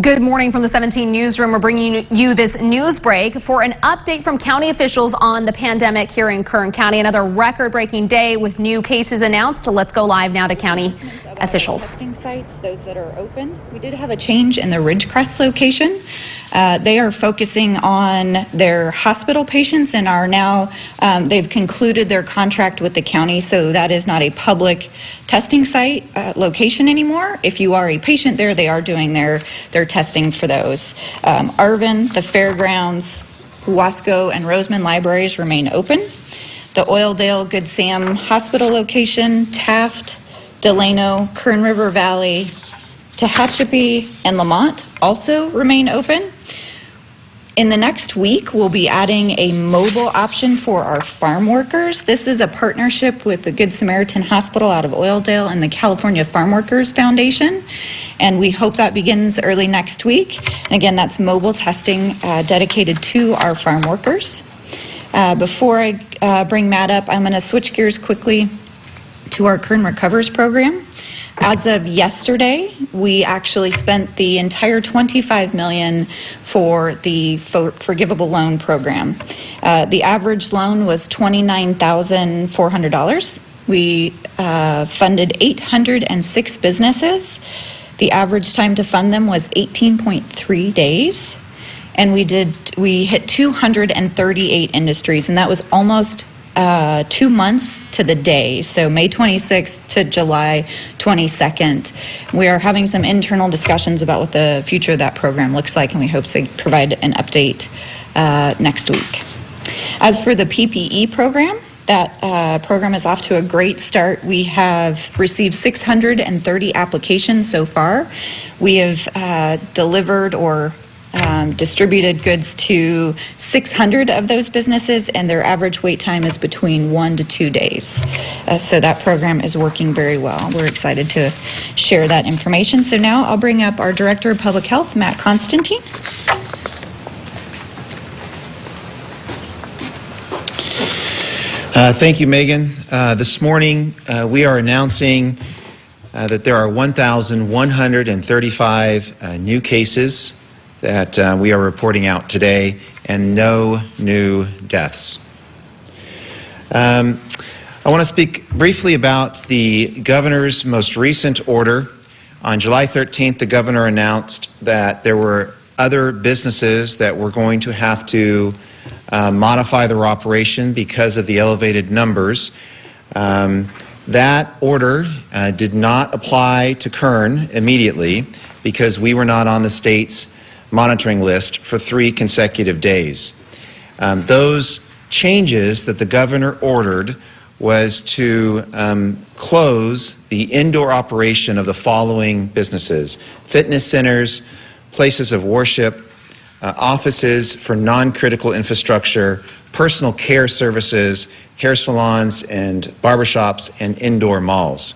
Good morning from the 17 newsroom. We're bringing you this news break for an update from county officials on the pandemic here in Kern County. Another record-breaking day with new cases announced. Let's go live now to county officials. Testing sites, those that are open. We did have a change in the Ridgecrest location. They are focusing on their hospital patients and are now, they've concluded their contract with the county, so that is not a public testing site location anymore. If you are a patient there, they are doing their testing for those. Arvin, the fairgrounds, Huasco, and Roseman libraries remain open. The Oildale Good Sam Hospital location, Taft, Delano, Kern River Valley, Tehachapi, and Lamont also remain open. In the next week, we'll be adding a mobile option for our farm workers. This is a partnership with the Good Samaritan Hospital out of Oildale and the California Farm Workers Foundation. And we hope that begins early next week. And again, that's mobile testing dedicated to our farm workers. Before I bring Matt up, I'm going to switch gears quickly to our Kern Recovers program. As of yesterday, we actually spent the entire $25 million for the forgivable loan program. The average loan was $29,400. We funded 806 businesses. The average time to fund them was 18.3 days. And we hit 238 industries, and that was almost 2 months to the day, so May 26th to July 22nd. We are having some internal discussions about what the future of that program looks like, and we hope to provide an update next week. As for the PPE program, that program is off to a great start. We have received 630 applications so far. We have delivered or distributed goods to 600 of those businesses, and their average wait time is between 1 to 2 days. So that program is working very well. We're excited to share that information. So now I'll bring up our Director of Public Health, Matt Constantine. Thank you, Megan. This morning we are announcing that there are 1,135 new cases that we are reporting out today, and no new deaths. I want to speak briefly about the governor's most recent order. On July 13th, the governor announced that there were other businesses that were going to have to modify their operation because of the elevated numbers. That order did not apply to Kern immediately because we were not on the state's monitoring list for 3 consecutive days. Those changes that the governor ordered was to close the indoor operation of the following businesses: fitness centers, places of worship, offices for non-critical infrastructure, personal care services, hair salons and barbershops, and indoor malls.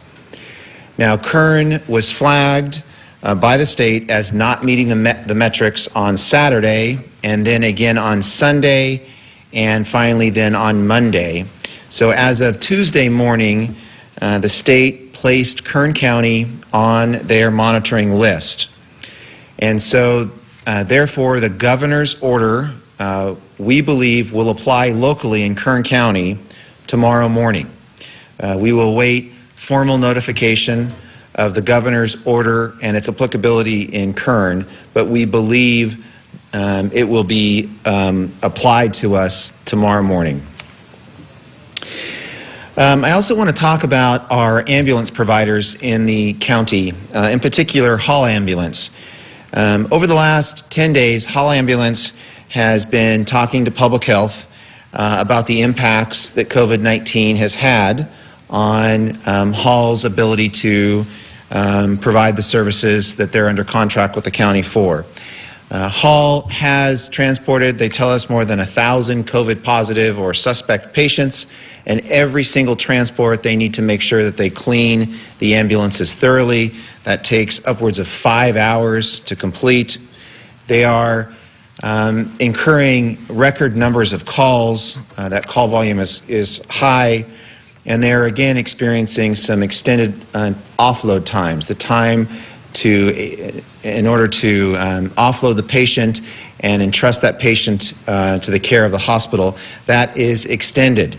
Now, Kern was flagged by the state as not meeting the metrics on Saturday, and then again on Sunday, and finally then on Monday. So as of Tuesday morning, the state placed Kern County on their monitoring list. And so therefore the governor's order, we believe, will apply locally in Kern County tomorrow morning. We will await formal notification of the governor's order and its applicability in Kern, but we believe it will be applied to us tomorrow morning. I also want to talk about our ambulance providers in the county, in particular Hall Ambulance. Over the last 10 days, Hall Ambulance has been talking to public health about the impacts that COVID-19 has had on Hall's ability to provide the services that they're under contract with the county for. Hall has transported, they tell us, more than 1,000 COVID positive or suspect patients, and every single transport they need to make sure that they clean the ambulances thoroughly. That takes upwards of 5 hours to complete. They are incurring record numbers of calls. That call volume is high. And they're again experiencing some extended offload times. The time in order to offload the patient and entrust that patient to the care of the hospital, that is extended.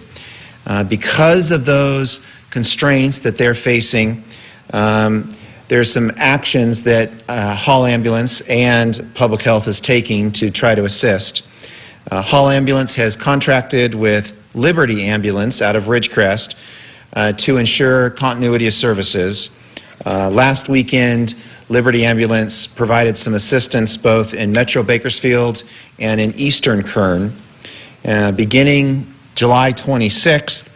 Because of those constraints that they're facing, there's some actions that Hall Ambulance and Public Health is taking to try to assist. Hall Ambulance has contracted with Liberty Ambulance out of Ridgecrest to ensure continuity of services. Last weekend, Liberty Ambulance provided some assistance both in Metro Bakersfield and in Eastern Kern. Beginning July 26th,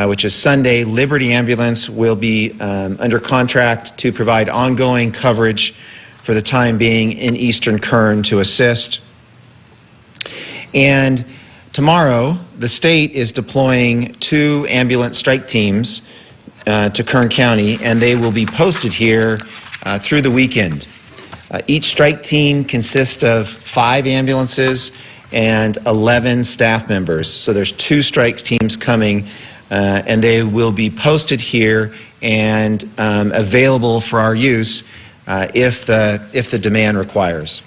which is Sunday, Liberty Ambulance will be under contract to provide ongoing coverage for the time being in Eastern Kern to assist. And tomorrow, the state is deploying 2 ambulance strike teams to Kern County, and they will be posted here through the weekend. Each strike team consists of 5 ambulances and 11 staff members. So there's 2 strike teams coming, and they will be posted here and available for our use if the demand requires.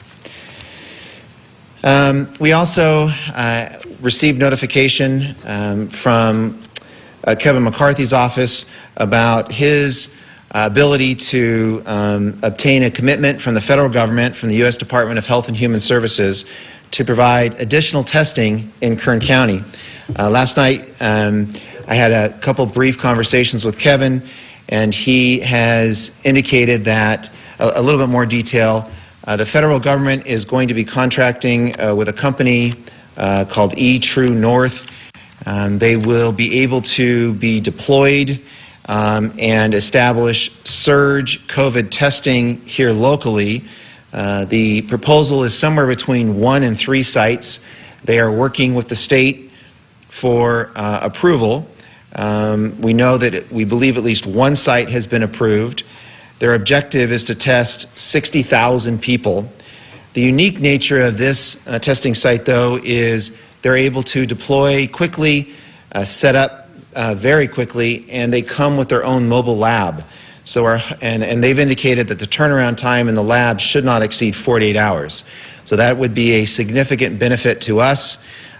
We also received notification from Kevin McCarthy's office about his ability to obtain a commitment from the federal government, from the U.S. Department of Health and Human Services, to provide additional testing in Kern County. Last night, I had a couple brief conversations with Kevin, and he has indicated that a little bit more detail. The federal government is going to be contracting with a company called eTrue North. They will be able to be deployed and establish surge COVID testing here locally. The proposal is somewhere between 1 and 3 sites. They are working with the state for approval. We know that we believe at least 1 site has been approved. Their objective is to test 60,000 people. The unique nature of this testing site, though, is they're able to deploy quickly, set up very quickly, and they come with their own mobile lab. So and they've indicated that the turnaround time in the lab should not exceed 48 hours. So that would be a significant benefit to us.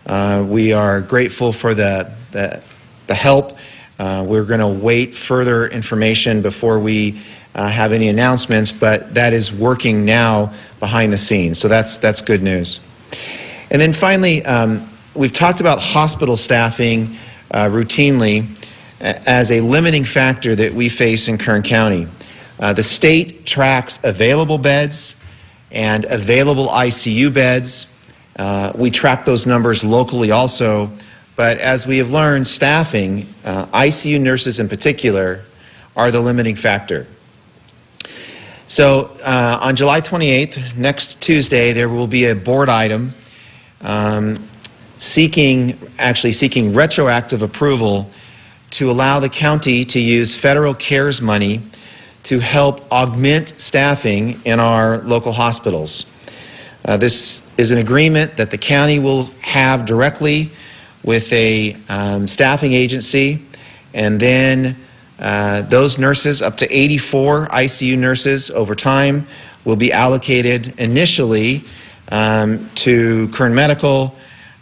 We are grateful for the help. We're going to wait further information before we have any announcements, but that is working now behind the scenes. So that's good news. And then finally, we've talked about hospital staffing routinely as a limiting factor that we face in Kern County. The state tracks available beds and available ICU beds. We track those numbers locally also, but as we have learned, staffing, ICU nurses in particular, are the limiting factor. So on July 28th, next Tuesday, there will be a board item seeking retroactive approval to allow the county to use federal CARES money to help augment staffing in our local hospitals. This is an agreement that the county will have directly with a staffing agency, and then those nurses, up to 84 ICU nurses over time, will be allocated initially to Kern Medical,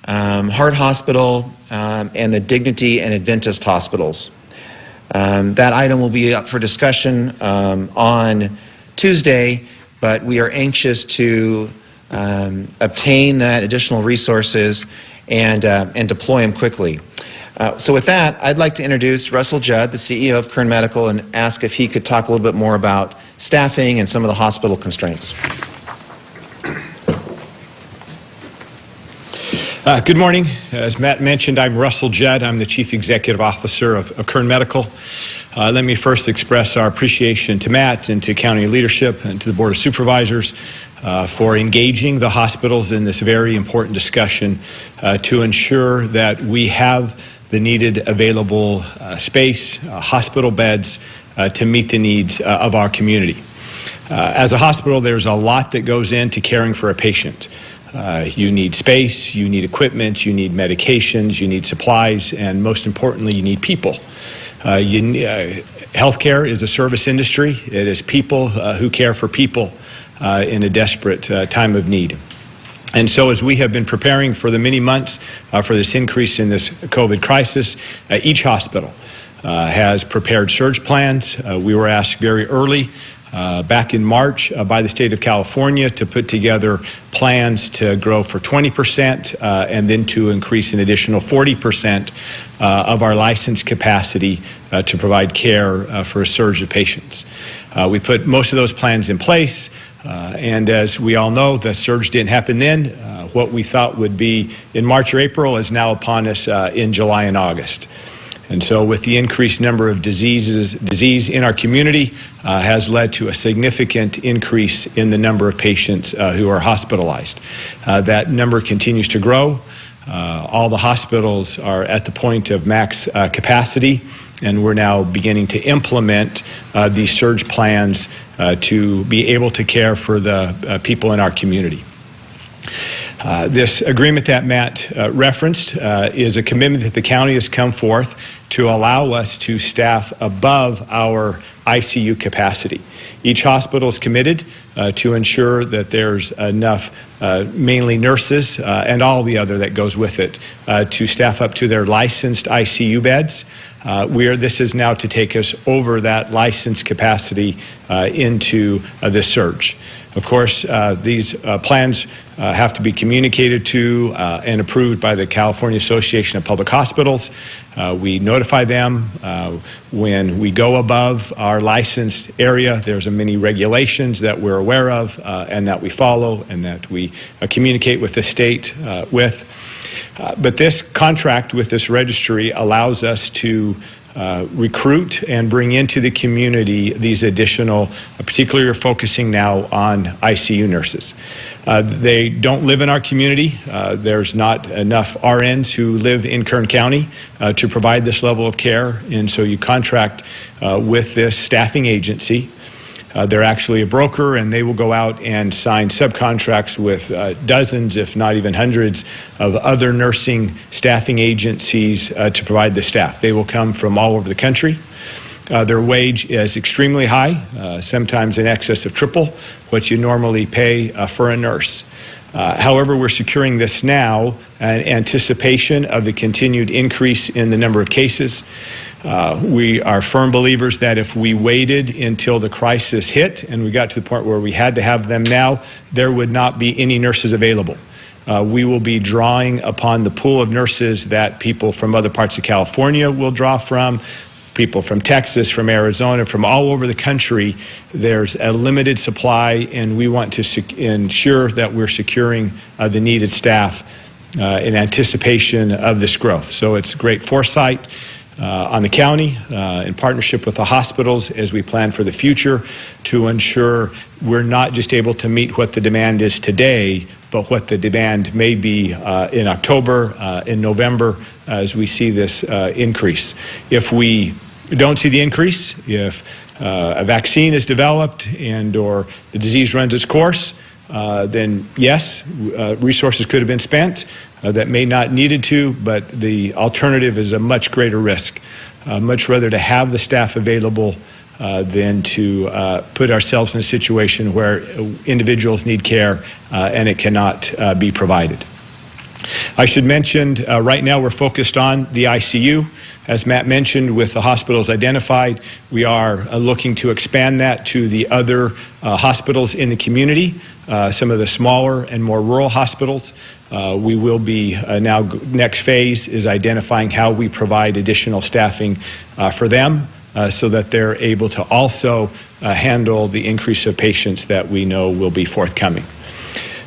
Heart Hospital, and the Dignity and Adventist hospitals. That item will be up for discussion on Tuesday, but we are anxious to obtain that additional resources and deploy them quickly. So with that, I'd like to introduce Russell Judd, the CEO of Kern Medical, and ask if he could talk a little bit more about staffing and some of the hospital constraints. Good morning. As Matt mentioned, I'm Russell Judd. I'm the Chief Executive Officer of Kern Medical. Let me first express our appreciation to Matt and to county leadership and to the Board of Supervisors for engaging the hospitals in this very important discussion to ensure that we have the needed available space, hospital beds, to meet the needs of our community. As a hospital, there's a lot that goes into caring for a patient. You need space, you need equipment, you need medications, you need supplies, and most importantly, you need people. Healthcare is a service industry. It is people who care for people in a desperate time of need. And so as we have been preparing for the many months for this increase in this COVID crisis, each hospital has prepared surge plans. We were asked very early back in March by the state of California to put together plans to grow for 20% and then to increase an additional 40% of our licensed capacity to provide care for a surge of patients. We put most of those plans in place. And as we all know, the surge didn't happen then. What we thought would be in March or April is now upon us in July and August. And so with the increased number of disease in our community has led to a significant increase in the number of patients who are hospitalized. That number continues to grow. All the hospitals are at the point of max capacity, and we're now beginning to implement these surge plans to be able to care for the people in our community. This agreement that Matt referenced is a commitment that the county has come forth to allow us to staff above our ICU capacity. Each hospital is committed to ensure that there's enough, mainly nurses and all the other that goes with it, to staff up to their licensed ICU beds. This is now to take us over that licensed capacity into this surge. Of course, these plans have to be communicated to and approved by the California Association of Public Hospitals. We notify them when we go above our licensed area. There's many regulations that we're aware of and that we follow and that we communicate with the state with. But this contract with this registry allows us to recruit and bring into the community these additional, particularly focusing now on ICU nurses. They don't live in our community. There's not enough RNs who live in Kern County to provide this level of care, and so you contract with this staffing agency. They're actually a broker, and they will go out and sign subcontracts with dozens, if not even hundreds, of other nursing staffing agencies to provide the staff. They will come from all over the country. Their wage is extremely high, sometimes in excess of triple what you normally pay for a nurse. However, we're securing this now in anticipation of the continued increase in the number of cases. We are firm believers that if we waited until the crisis hit and we got to the point where we had to have them now, there would not be any nurses available. We will be drawing upon the pool of nurses that people from other parts of California will draw from, people from Texas, from Arizona, from all over the country. There's a limited supply, and we want to ensure that we're securing the needed staff in anticipation of this growth. So it's great foresight on the county in partnership with the hospitals as we plan for the future to ensure we're not just able to meet what the demand is today, but what the demand may be in October, in November, as we see this increase. If we don't see the increase, if a vaccine is developed and or the disease runs its course, then yes, resources could have been spent that may not needed to, but the alternative is a much greater risk. Much rather to have the staff available than to put ourselves in a situation where individuals need care and it cannot be provided. I should mention right now we're focused on the ICU. As Matt mentioned, with the hospitals identified, we are looking to expand that to the other hospitals in the community, some of the smaller and more rural hospitals. We will be now, next phase is identifying how we provide additional staffing for them so that they're able to also handle the increase of patients that we know will be forthcoming.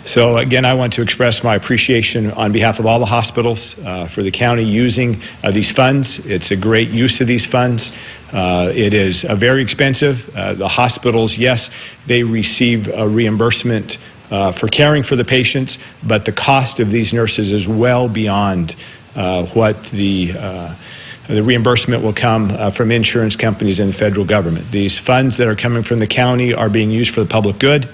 So again, I want to express my appreciation on behalf of all the hospitals for the county using these funds. It's a great use of these funds. It is very expensive. The hospitals, yes, they receive a reimbursement for caring for the patients, but the cost of these nurses is well beyond what the reimbursement will come from insurance companies and the federal government. These funds that are coming from the county are being used for the public good.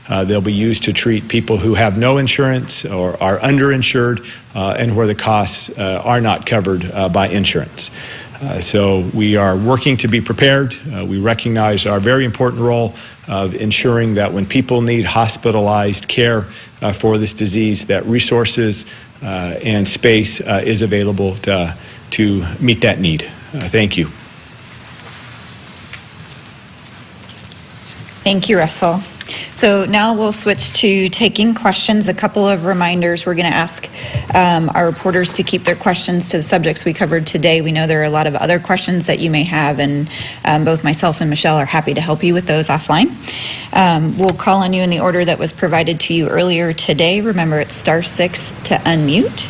They'll be used to treat people who have no insurance or are underinsured and where the costs are not covered by insurance. So we are working to be prepared. We recognize our very important role of ensuring that when people need hospitalized care for this disease, that resources and space is available to meet that need. Thank you. Thank you, Russell. So now we'll switch to taking questions. A couple of reminders. We're going to ask our reporters to keep their questions to the subjects we covered today. We know there are a lot of other questions that you may have, and both myself and Michelle are happy to help you with those offline. We'll call on you in the order that was provided to you earlier today. Remember, it's *6 to unmute.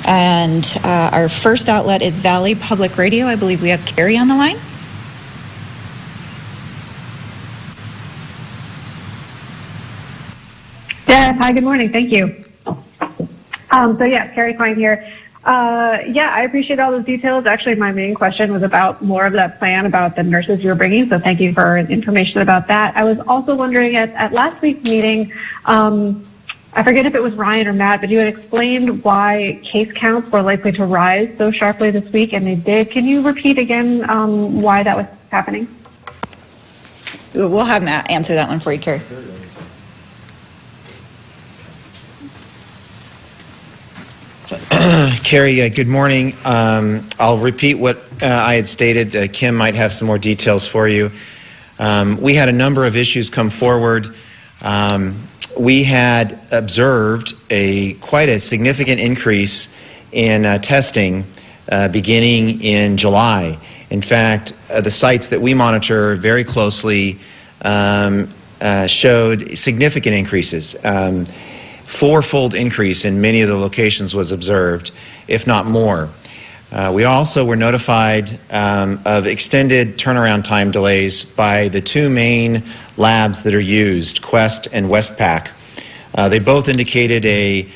And our first outlet is Valley Public Radio. I believe we have Carrie on the line. Yes, hi, good morning. Thank you. So yeah, Carrie Klein here. Yeah, I appreciate all those details. Actually, my main question was about more of that plan about the nurses you're bringing, so thank you for information about that. I was also wondering at last week's meeting, I forget if it was Ryan or Matt, but you had explained why case counts were likely to rise so sharply this week, and they did. Can you repeat again why that was happening? We'll have Matt answer that one for you, Carrie. Carrie, good morning. I'll repeat what I had stated. Kim might have some more details for you. We had a number of issues come forward. We had observed quite a significant increase in testing beginning in July. In fact, the sites that we monitor very closely showed significant increases. Fourfold increase in many of the locations was observed, if not more. We also were notified of extended turnaround time delays by the two main labs that are used, Quest and Westpac. They both indicated a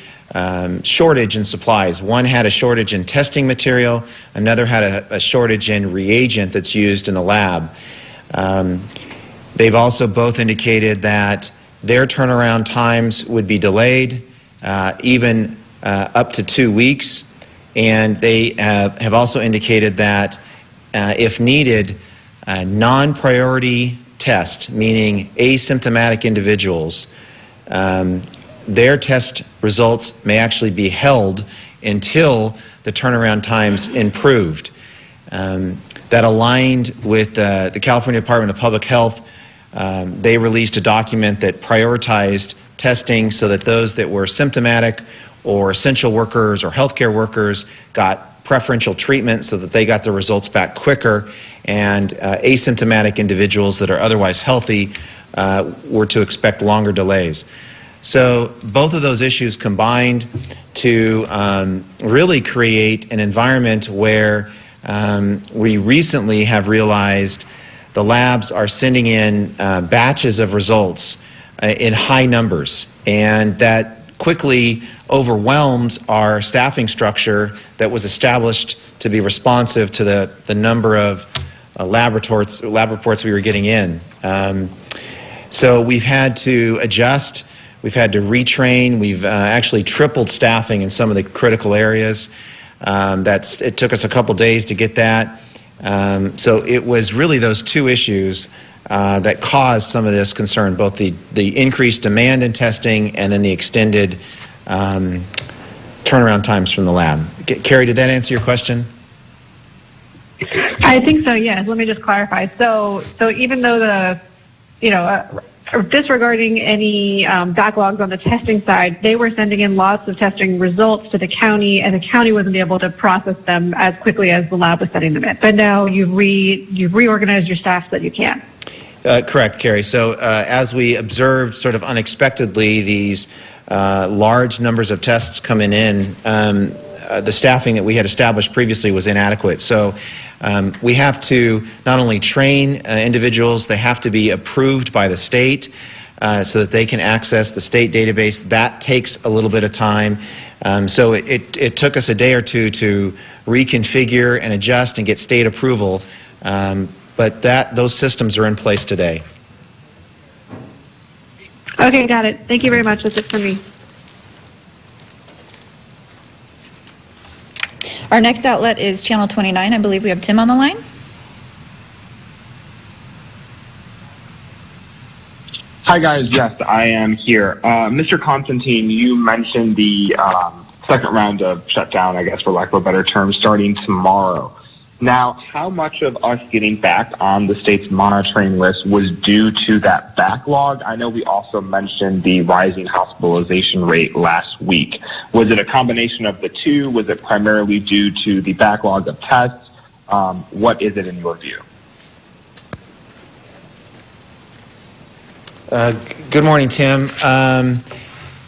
shortage in supplies. One had a shortage in testing material, another had a shortage in reagent that's used in the lab. They've also both indicated that their turnaround times would be delayed, even up to 2 weeks. And they have also indicated that if needed, non-priority test, meaning asymptomatic individuals, their test results may actually be held until the turnaround times improved. That aligned with the California Department of Public Health. They released a document that prioritized testing so that those that were symptomatic or essential workers or healthcare workers got preferential treatment so that they got the results back quicker, and asymptomatic individuals that are otherwise healthy were to expect longer delays. So both of those issues combined to really create an environment where we recently have realized the labs are sending in batches of results in high numbers, and that quickly overwhelmed our staffing structure that was established to be responsive to the number of lab reports we were getting in. So we've had to adjust, we've had to retrain, we've actually tripled staffing in some of the critical areas. It took us a couple days to get that. So it was really those two issues that caused some of this concern, both the increased demand in testing and then the extended turnaround times from the lab. Carrie, did that answer your question? I think so, yes. Let me just clarify. So even though disregarding any backlogs on the testing side, they were sending in lots of testing results to the county, and the county wasn't able to process them as quickly as the lab was sending them in. But now you've reorganized your staff so that you can. Correct, Carrie. So as we observed sort of unexpectedly these large numbers of tests coming in, the staffing that we had established previously was inadequate. So we have to not only train individuals, they have to be approved by the state so that they can access the state database. That takes a little bit of time. So it took us a day or two to reconfigure and adjust and get state approval. But those systems are in place today. Okay, got it. Thank you very much. That's it for me. Our next outlet is Channel 29. I believe we have Tim on the line. Hi, guys. Yes, I am here. Mr. Constantine, you mentioned the second round of shutdown, I guess, for lack of a better term, starting tomorrow. Now, how much of us getting back on the state's monitoring list was due to that backlog? I know we also mentioned the rising hospitalization rate last week. Was it a combination of the two? Was it primarily due to the backlog of tests? What is it in your view? Good morning, Tim.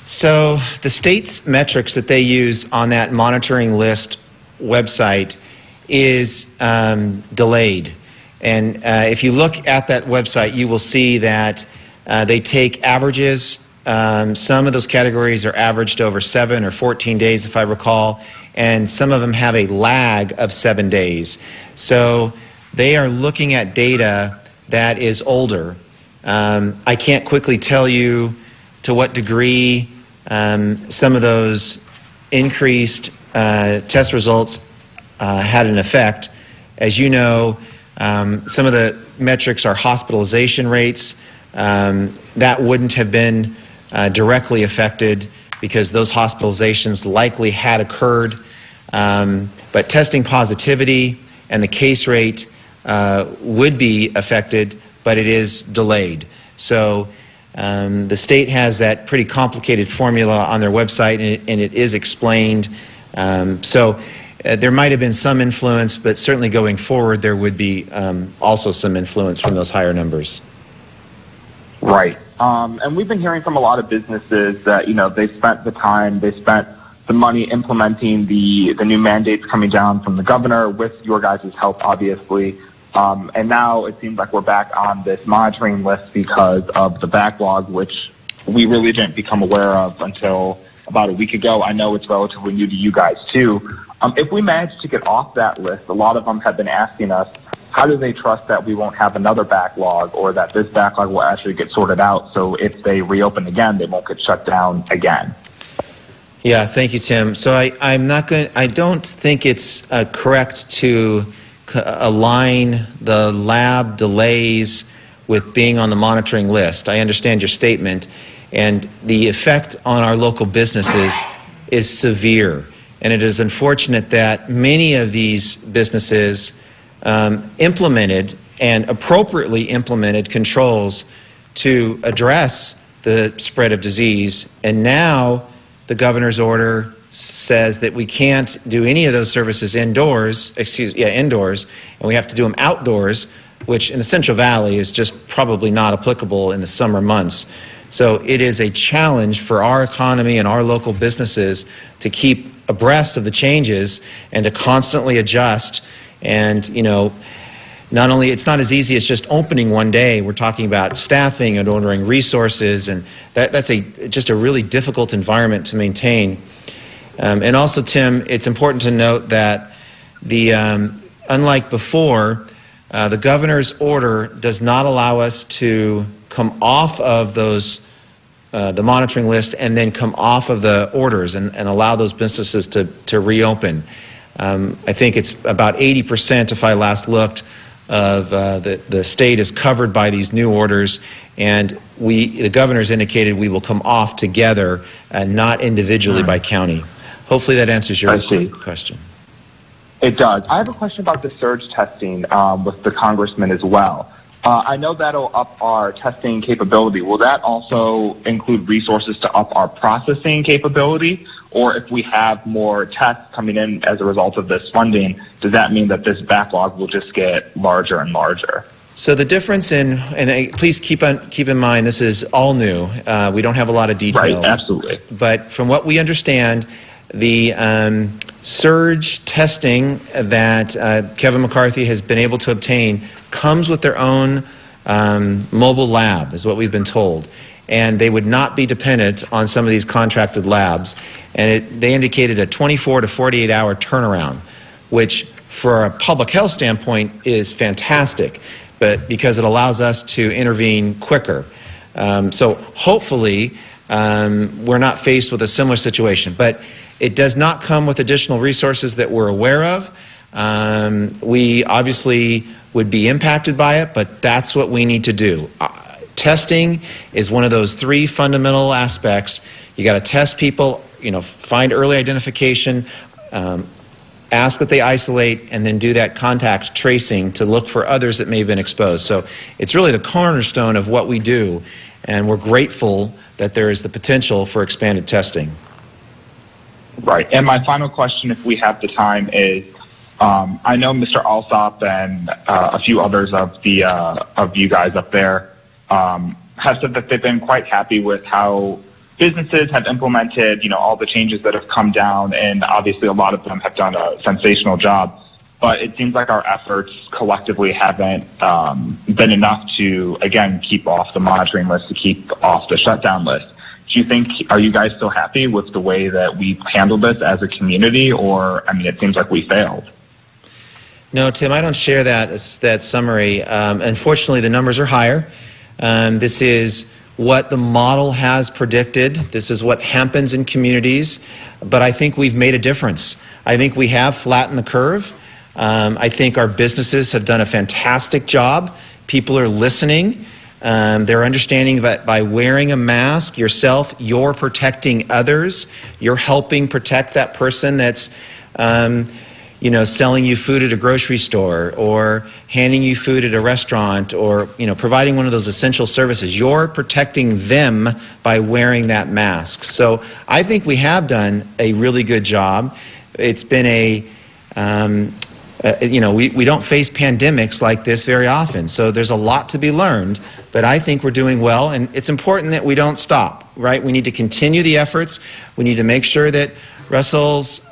So the state's metrics that they use on that monitoring list website is delayed. And if you look at that website, you will see that they take averages. Some of those categories are averaged over 7 or 14 days, if I recall, and some of them have a lag of 7 days. So they are looking at data that is older. I can't quickly tell you to what degree some of those increased test results had an effect. As you know, some of the metrics are hospitalization rates. That wouldn't have been directly affected because those hospitalizations likely had occurred. But testing positivity and the case rate would be affected, but it is delayed. So the state has that pretty complicated formula on their website, and it is explained. There might have been some influence, but certainly going forward there would be also some influence from those higher numbers. Right. And we've been hearing from a lot of businesses that, they spent the time, they spent the money implementing the new mandates coming down from the governor with your guys' help, obviously. And now it seems like we're back on this monitoring list because of the backlog, which we really didn't become aware of until about a week ago. I know it's relatively new to you guys, too. If we manage to get off that list, a lot of them have been asking us, how do they trust that we won't have another backlog or that this backlog will actually get sorted out so if they reopen again, they won't get shut down again? Yeah, thank you, Tim. So I don't think it's correct to align the lab delays with being on the monitoring list. I understand your statement, and the effect on our local businesses is severe. And it is unfortunate that many of these businesses implemented and appropriately implemented controls to address the spread of disease, and now the governor's order says that we can't do any of those services indoors, and we have to do them outdoors, which in the Central Valley is just probably not applicable in the summer months. So it is a challenge for our economy and our local businesses to keep abreast of the changes and to constantly adjust. And, not only, it's not as easy as just opening one day. We're talking about staffing and ordering resources, and that's just a really difficult environment to maintain. And also, Tim, it's important to note that unlike before, the governor's order does not allow us to come off of the monitoring list and then come off of the orders and allow those businesses to reopen. I think it's about 80%, if I last looked, of the state is covered by these new orders, and the governor's indicated we will come off together and not individually by county. Hopefully that answers your question. It does. I have a question about the surge testing with the congressman as well. I know that'll up our testing capability. Will that also include resources to up our processing capability? Or if we have more tests coming in as a result of this funding, does that mean that this backlog will just get larger and larger? So the difference please keep in mind, this is all new. We don't have a lot of detail. Right, absolutely. But from what we understand, the surge testing that Kevin McCarthy has been able to obtain comes with their own mobile lab, is what we've been told. And they would not be dependent on some of these contracted labs. And they indicated a 24 to 48 hour turnaround, which for a public health standpoint is fantastic, but because it allows us to intervene quicker. So hopefully we're not faced with a similar situation. But It does not come with additional resources that we're aware of. We obviously would be impacted by it, but that's what we need to do. Testing is one of those three fundamental aspects. You got to test people, find early identification, ask that they isolate, and then do that contact tracing to look for others that may have been exposed. So it's really the cornerstone of what we do, and we're grateful that there is the potential for expanded testing. Right. And my final question, if we have the time, is I know Mr. Alsop and a few others of you guys up there have said that they've been quite happy with how businesses have implemented, all the changes that have come down, and obviously a lot of them have done a sensational job. But it seems like our efforts collectively haven't been enough to, again, keep off the monitoring list, to keep off the shutdown list. Are you guys still happy with the way that we've handled this as a community, or, it seems like we failed? No, Tim, I don't share that summary. Unfortunately, the numbers are higher. This is what the model has predicted. This is what happens in communities. But I think we've made a difference. I think we have flattened the curve. I think our businesses have done a fantastic job. People are listening. They're understanding that by wearing a mask yourself, you're protecting others. You're helping protect that person that's selling you food at a grocery store, or handing you food at a restaurant, or, providing one of those essential services. You're protecting them by wearing that mask. So I think we have done a really good job. It's been we don't face pandemics like this very often, so there's a lot to be learned, but I think we're doing well, and it's important that we don't stop, right? We need to continue the efforts. We need to make sure that Russell's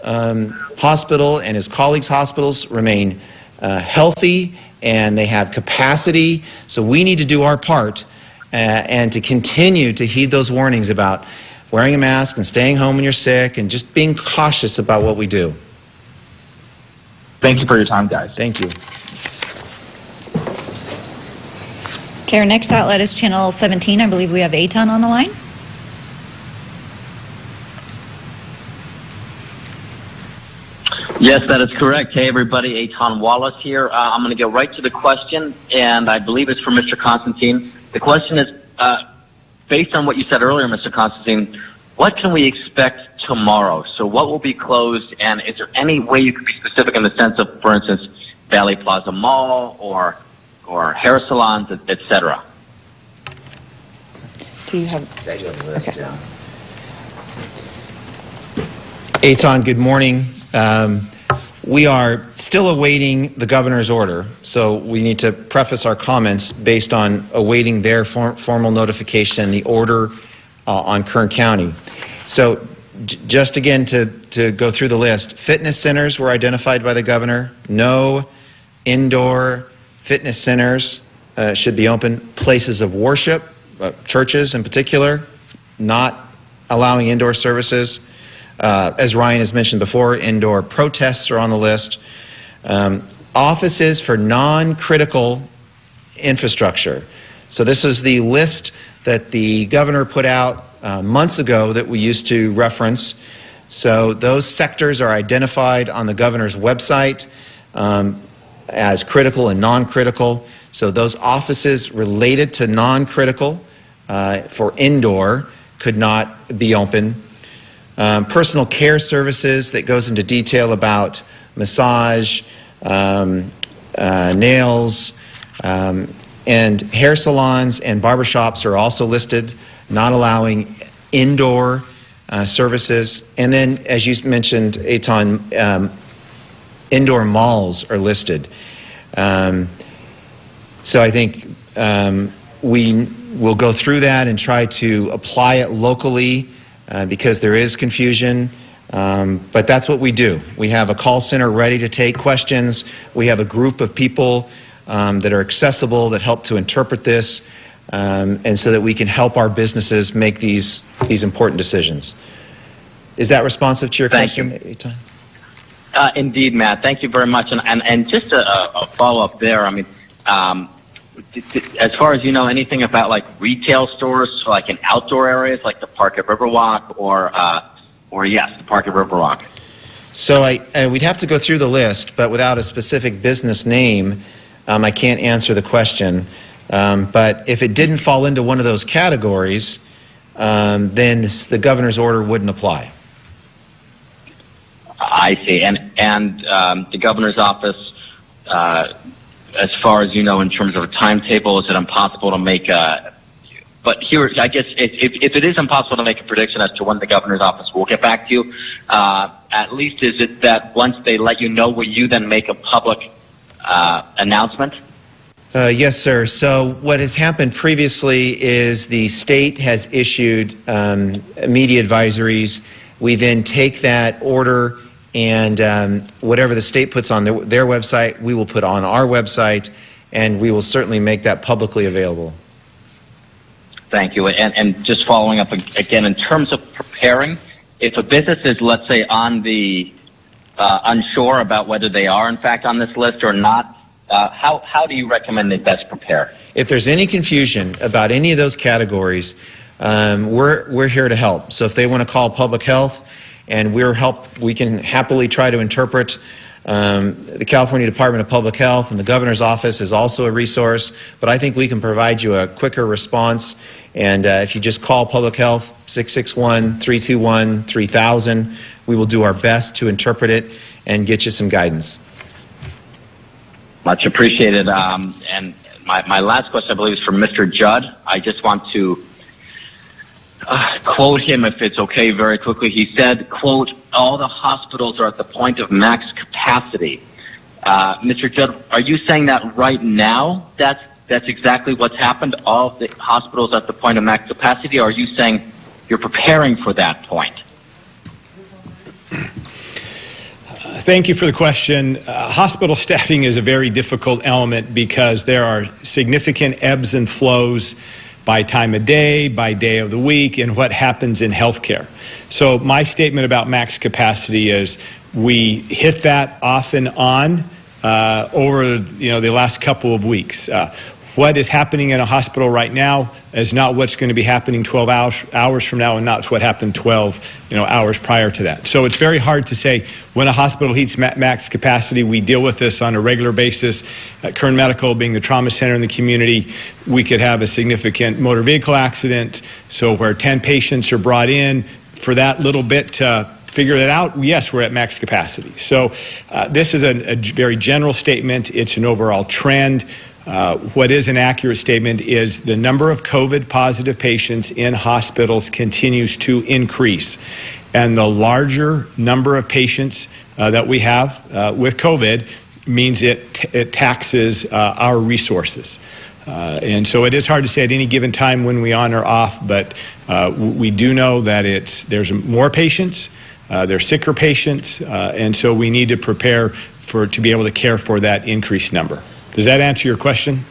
hospital and his colleagues' hospitals remain healthy and they have capacity. So we need to do our part and to continue to heed those warnings about wearing a mask and staying home when you're sick and just being cautious about what we do. Thank you for your time, guys. Thank you. Okay, our next outlet is Channel 17. I believe we have Eitan on the line. Yes, that is correct. Hey, everybody. Eitan Wallace here. I'm going to go right to the question, and I believe it's for Mr. Constantine. The question is, based on what you said earlier, Mr. Constantine, what can we expect tomorrow? So what will be closed, and is there any way you could be specific in the sense of, for instance, Valley Plaza Mall or hair salons, et cetera? Do you have... I do have a list, yeah. Eitan, good morning. We are still awaiting the governor's order, so we need to preface our comments based on awaiting their formal notification, the order on Kern County. So just again to go through the list, fitness centers were identified by the governor. No indoor fitness centers should be open. Places of worship, churches in particular, not allowing indoor services. As Ryan has mentioned before, indoor protests are on the list. Offices for non-critical infrastructure. So this is the list that the governor put out months ago that we used to reference. So those sectors are identified on the governor's website as critical and non-critical. So those offices related to non-critical for indoor could not be open. Personal care services that goes into detail about massage, nails, and hair salons and barbershops are also listed, not allowing indoor services. And then, as you mentioned, Eitan, indoor malls are listed. So I think we will go through that and try to apply it locally because there is confusion. But that's what we do. We have a call center ready to take questions. We have a group of people that are accessible that help to interpret this, and so that we can help our businesses make these important decisions. Is that responsive to your question, Eitan? Indeed, Matt. Thank you very much. And just a follow-up there. I mean, as far as you know, anything about like retail stores, like in outdoor areas, like the park at Riverwalk, or or yes, the Park at River Rock? So we'd have to go through the list, but without a specific business name, I can't answer the question. But if it didn't fall into one of those categories, then the governor's order wouldn't apply. I see. And the governor's office, as far as you know, in terms of a timetable, is it impossible to make but here, I guess, if it is impossible to make a prediction as to when the governor's office will get back to you, at least is it that once they let you know, will you then make a public announcement? Yes, sir. So what has happened previously is the state has issued media advisories. We then take that order and whatever the state puts on their website, we will put on our website, and we will certainly make that publicly available. Thank you. And just following up again, in terms of preparing, if a business is, let's say, on the unsure about whether they are in fact on this list or not, how do you recommend they best prepare? If there's any confusion about any of those categories, we're here to help. So if they want to call public health, and we can happily try to interpret. The California Department of Public Health and the governor's office is also a resource, but I think we can provide you a quicker response. And if you just call public health, 661-321-3000, we will do our best to interpret it and get you some guidance. Much appreciated. And my last question, I believe, is from Mr. Judd. I just want to quote him, if it's okay, very quickly. He said, quote, "All the hospitals are at the point of max capacity." Mr. Judd, are you saying that right now that's exactly what's happened? All of the hospitals at the point of max capacity, or are you saying you're preparing for that point? Thank you for the question. Hospital staffing is a very difficult element because there are significant ebbs and flows by time of day, by day of the week, and what happens in healthcare. So my statement about max capacity is we hit that off and on over the last couple of weeks. What is happening in a hospital right now is not what's going to be happening 12 hours from now, and not what happened 12 hours prior to that. So it's very hard to say when a hospital hits max capacity. We deal with this on a regular basis. At Kern Medical, being the trauma center in the community, we could have a significant motor vehicle accident. So where 10 patients are brought in, for that little bit to figure that out, yes, we're at max capacity. So this is a very general statement. It's an overall trend. What is an accurate statement is the number of COVID positive patients in hospitals continues to increase. And the larger number of patients that we have with COVID means it taxes our resources. And so it is hard to say at any given time when we on or off, but we do know that there's more patients, there's sicker patients, and so we need to prepare to be able to care for that increased number. Does that answer your question?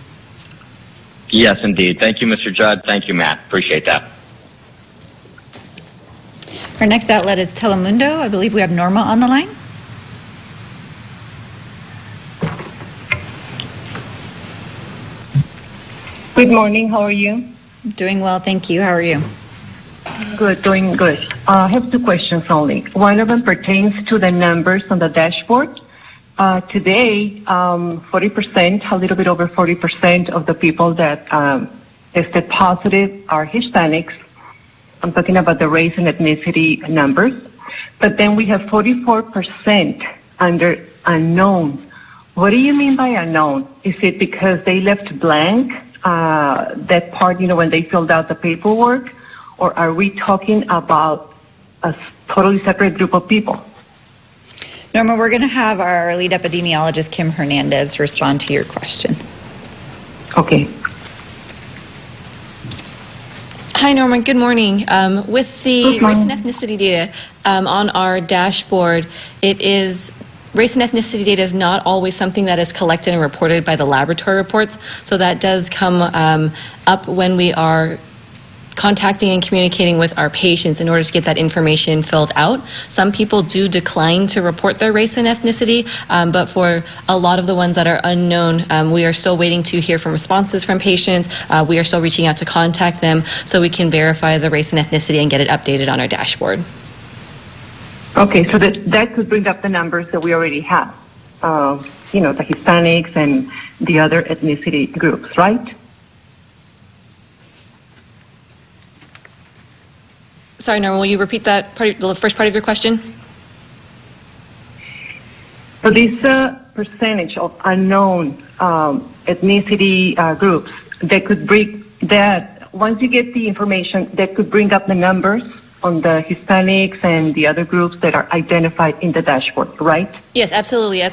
Yes, indeed. Thank you, Mr. Judd. Thank you, Matt. Appreciate that. Our next outlet is Telemundo. I believe we have Norma on the line. Good morning. How are you? Doing well, thank you. How are you? Good, doing good. I have two questions only. One of them pertains to the numbers on the dashboard. Today, 40%, a little bit over 40% of the people that tested positive are Hispanics. I'm talking about the race and ethnicity numbers. But then we have 44% under unknown. What do you mean by unknown? Is it because they left blank that part, when they filled out the paperwork? Or are we talking about a totally separate group of people? Norma, we're going to have our lead epidemiologist, Kim Hernandez, respond to your question. Okay. Hi, Norma. Good morning. With the race and ethnicity data on our dashboard, race and ethnicity data is not always something that is collected and reported by the laboratory reports. So that does come up when we are contacting and communicating with our patients in order to get that information filled out. Some people do decline to report their race and ethnicity, but for a lot of the ones that are unknown, we are still waiting to hear from responses from patients. We are still reaching out to contact them so we can verify the race and ethnicity and get it updated on our dashboard. Okay, so that could bring up the numbers that we already have. The Hispanics and the other ethnicity groups, right? Sorry, Norma, will you repeat that the first part of your question? So this percentage of unknown ethnicity groups that could bring that, once you get the information, that could bring up the numbers on the Hispanics and the other groups that are identified in the dashboard, right? Yes, absolutely. As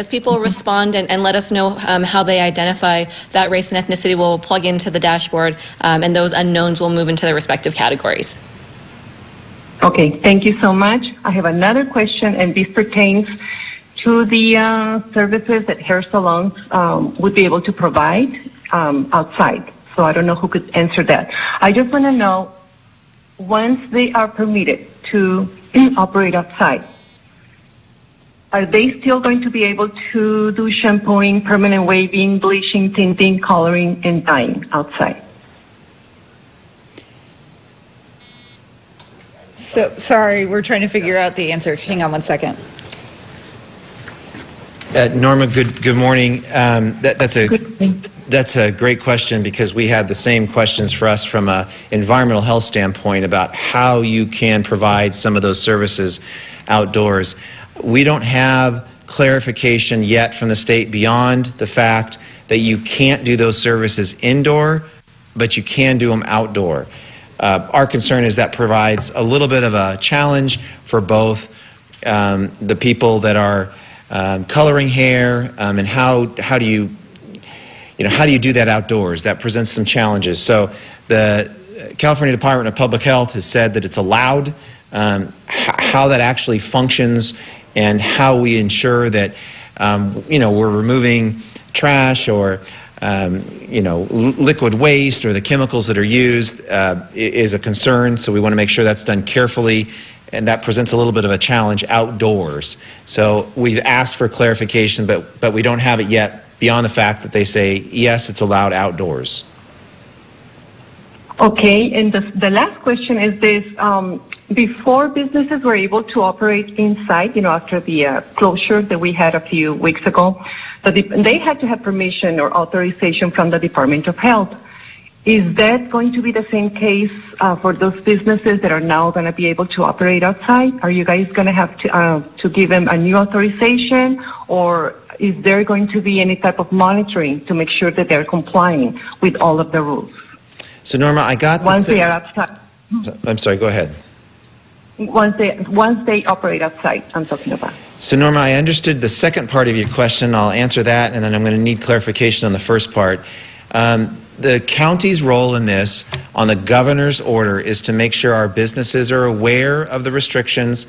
people respond and let us know how they identify, that race and ethnicity will plug into the dashboard, and those unknowns will move into their respective categories. Okay, thank you so much. I have another question, and this pertains to the services that hair salons would be able to provide outside. So I don't know who could answer that. I just want to know, once they are permitted to operate outside, are they still going to be able to do shampooing, permanent waving, bleaching, tinting, coloring, and dyeing outside? So, sorry, we're trying to figure out the answer. Hang on one second. Norma, good morning. That's a great question, because we had the same questions for us from an environmental health standpoint about how you can provide some of those services outdoors. We don't have clarification yet from the state beyond the fact that you can't do those services indoor, but you can do them outdoor. Our concern is that provides a little bit of a challenge for both the people that are coloring hair, and how do you do that outdoors? That presents some challenges. So the California Department of Public Health has said that it's allowed. How that actually functions and how we ensure that we're removing trash or liquid waste or the chemicals that are used is a concern. So we want to make sure that's done carefully. And that presents a little bit of a challenge outdoors. So we've asked for clarification, but we don't have it yet beyond the fact that they say, yes, it's allowed outdoors. Okay, and the last question is this. Before businesses were able to operate inside, after the closure that we had a few weeks ago, they had to have permission or authorization from the Department of Health. Is that going to be the same case for those businesses that are now going to be able to operate outside? Are you guys going to have to give them a new authorization, or is there going to be any type of monitoring to make sure that they're complying with all of the rules? So Norma, I got this. Once they are outside. I'm sorry, go ahead. Once they operate outside, I'm talking about. So Norma, I understood the second part of your question. I'll answer that, and then I'm going to need clarification on the first part. The county's role in this, on the governor's order, is to make sure our businesses are aware of the restrictions,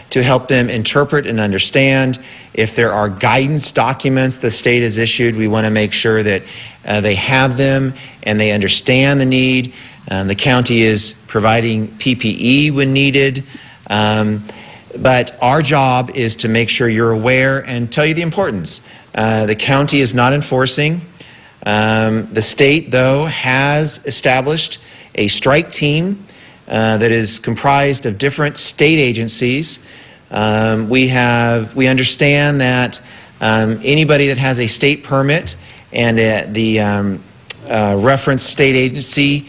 to help them interpret and understand. If there are guidance documents the state has issued, we want to make sure that they have them and they understand the need. The county is providing PPE when needed. But our job is to make sure you're aware and tell you the importance. The county is not enforcing. The state, though, has established a strike team that is comprised of different state agencies. We understand that anybody that has a state permit and the reference state agency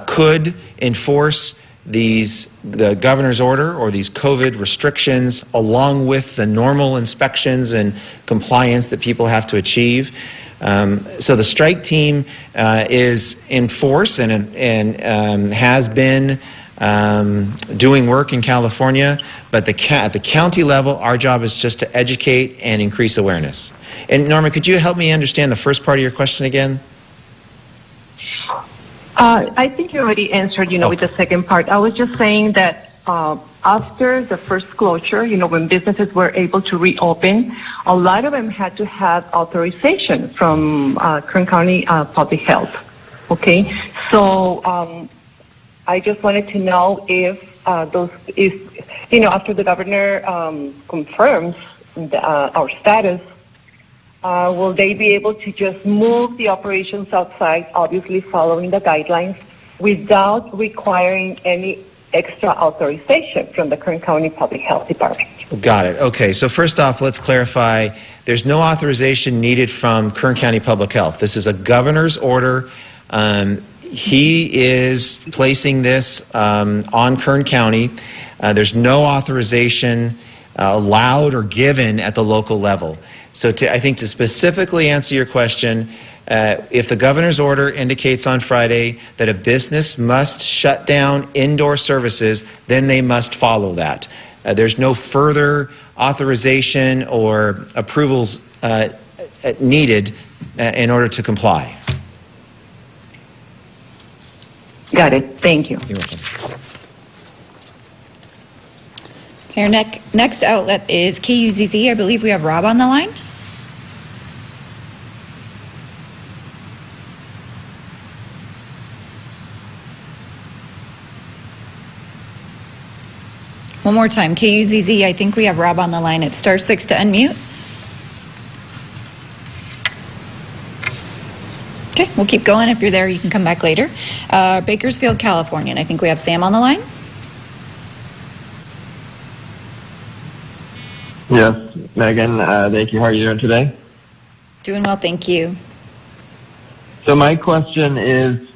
could enforce the governor's order or these COVID restrictions, along with the normal inspections and compliance that people have to achieve. So the strike team is in force and has been doing work in California, but at the county level, our job is just to educate and increase awareness. And Norma, could you help me understand the first part of your question again? I think you already answered, with the second part. I was just saying that after the first closure, when businesses were able to reopen, a lot of them had to have authorization from Kern County Public Health. Okay, so I just wanted to know if after the governor confirms our status, will they be able to just move the operations outside, obviously following the guidelines, without requiring any extra authorization from the Kern County Public Health Department. Got it. Okay, so first off, let's clarify. There's no authorization needed from Kern County Public Health. This is a governor's order. He is placing this on Kern County. There's no authorization allowed or given at the local level. So I think to specifically answer your question, if the governor's order indicates on Friday that a business must shut down indoor services, then they must follow that. There's no further authorization or approvals needed in order to comply. Got it. Thank you. You're welcome. Okay, our next outlet is KUZZ. I believe we have Rob on the line. One more time, KUZZ, I think we have Rob on the line. It's *6 to unmute. Okay, we'll keep going. If you're there, you can come back later. Bakersfield, California, and I think we have Sam on the line. Yes, Megan, thank you. How are you doing today? Doing well, thank you. So my question is,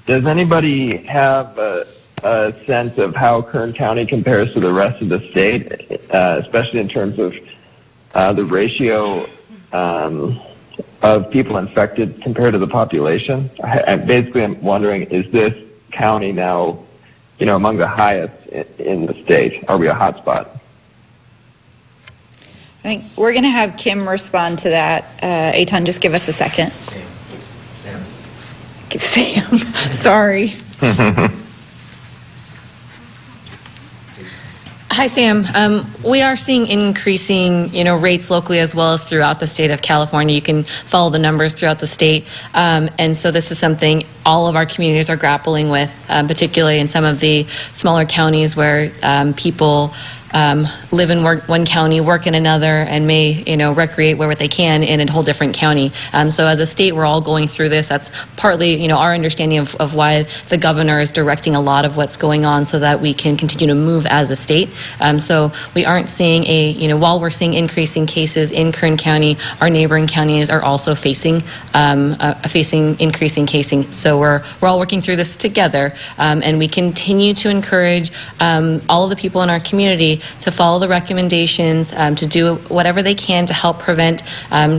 does anybody have a sense of how Kern County compares to the rest of the state, especially in terms of the ratio of people infected compared to the population? I'm wondering, is this county now, among the highest in the state? Are we a hot spot? I think we're going to have Kim respond to that. Eitan, just give us a second. Sam. Sorry. Hi, Sam. We are seeing increasing, rates locally as well as throughout the state of California. You can follow the numbers throughout the state. And so this is something all of our communities are grappling with, particularly in some of the smaller counties where people live in one county, work in another, and may, recreate where they can in a whole different county. So as a state, we're all going through this. That's partly, our understanding of why the governor is directing a lot of what's going on so that we can continue to move as a state. So we aren't seeing while we're seeing increasing cases in Kern County, our neighboring counties are also facing increasing casing. So we're all working through this together, and we continue to encourage all of the people in our community to follow the recommendations, to do whatever they can to help prevent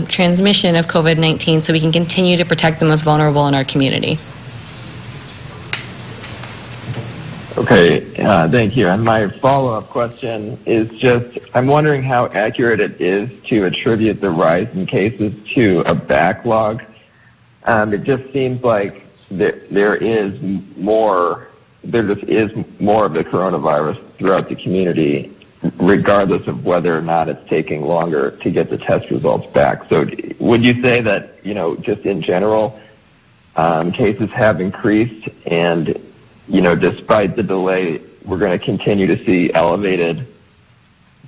transmission of COVID-19 so we can continue to protect the most vulnerable in our community. Okay, thank you. And my follow-up question is just, I'm wondering how accurate it is to attribute the rise in cases to a backlog. It just seems like there is more of the coronavirus throughout the community, regardless of whether or not it's taking longer to get the test results back. So would you say that, just in general, cases have increased and, despite the delay, we're going to continue to see elevated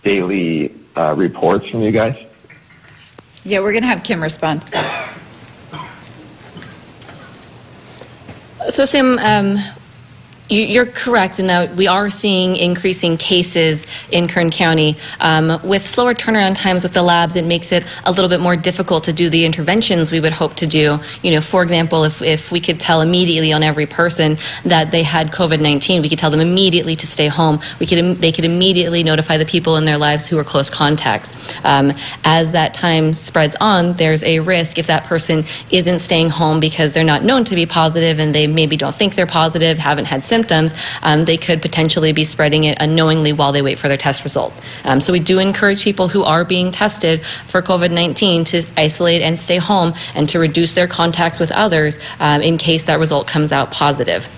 daily reports from you guys? Yeah, we're going to have Kim respond. So, Sam, you're correct in that we are seeing increasing cases in Kern County. With slower turnaround times with the labs, it makes it a little bit more difficult to do the interventions we would hope to do. For example, if we could tell immediately on every person that they had COVID-19, we could tell them immediately to stay home. They could immediately notify the people in their lives who were close contacts. As that time spreads on, there's a risk if that person isn't staying home because they're not known to be positive and they maybe don't think they're positive, haven't had symptoms, they could potentially be spreading it unknowingly while they wait for their test result. So we do encourage people who are being tested for COVID-19 to isolate and stay home and to reduce their contacts with others in case that result comes out positive.